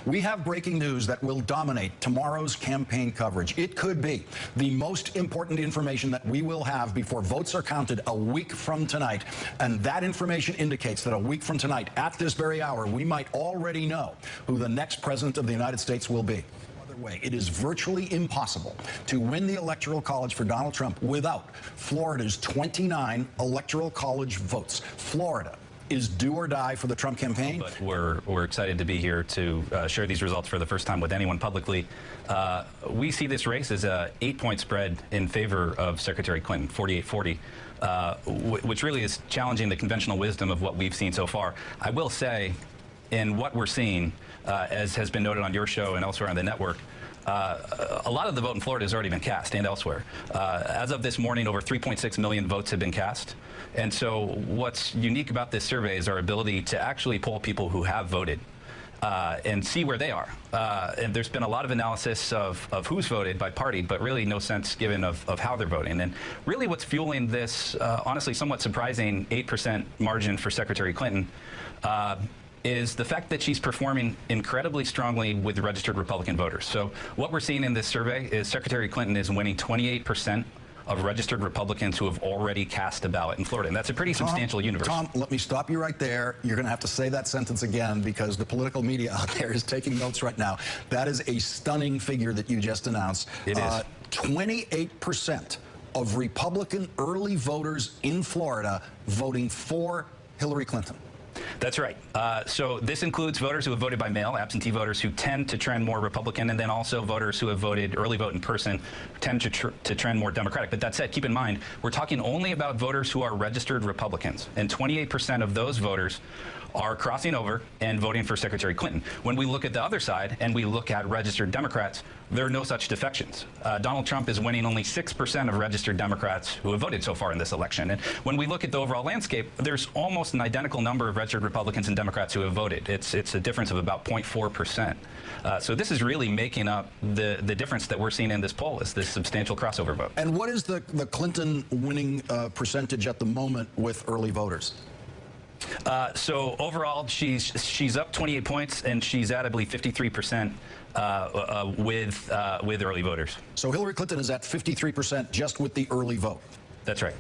We have breaking news that will dominate tomorrow's campaign coverage. It could be the most important information that we will have before votes are counted a week from tonight. And that information indicates that a week from tonight, at this very hour, we might already know who the next president of the United States will be. Way. It is virtually impossible to win the Electoral College for Donald Trump without Florida's 29 Electoral College votes. Florida is do or die for the Trump campaign. But we're excited to be here to share these results for the first time with anyone publicly. We see this race as a 8-point spread in favor of Secretary Clinton, 48-40. Which really is challenging the conventional wisdom of what we've seen so far. I will say, in what we're seeing, as has been noted on your show and elsewhere on the network, a lot of the vote in Florida has already been cast and elsewhere. As of this morning, over 3.6 million votes have been cast. And so what's unique about this survey is our ability to actually poll people who have voted and see where they are. And there's been a lot of analysis of who's voted by party, but really no sense given of how they're voting. And really what's fueling this, honestly, somewhat surprising 8% margin for Secretary Clinton is the fact that she's performing incredibly strongly with registered Republican voters. So what we're seeing in this survey is Secretary Clinton is winning 28% of registered Republicans who have already cast a ballot in Florida. And that's a pretty substantial universe. Tom, let me stop you right there. You're going to have to say that sentence again because the political media out there is taking notes right now. That is a stunning figure that you just announced. It is. 28% of Republican early voters in Florida voting for Hillary Clinton. That's right. So this includes voters who have voted by mail, absentee voters who tend to trend more Republican, and then also voters who have voted early vote in person tend to trend more Democratic. But that said, keep in mind, we're talking only about voters who are registered Republicans, and 28% of those voters are crossing over and voting for Secretary Clinton. When we look at the other side and we look at registered Democrats, there are no such defections. Donald Trump is winning only 6% of registered Democrats who have voted so far in this election. And when we look at the overall landscape, there's almost an identical number of registered Republicans and Democrats who have voted. It's a difference of about 0.4%. So this is really making up the difference that we're seeing in this poll, is this substantial crossover vote. And what is the Clinton winning percentage at the moment with early voters? So overall, she's up 28 points, and she's at, I believe, 53% with early voters. So Hillary Clinton is at 53% just with the early vote. That's right.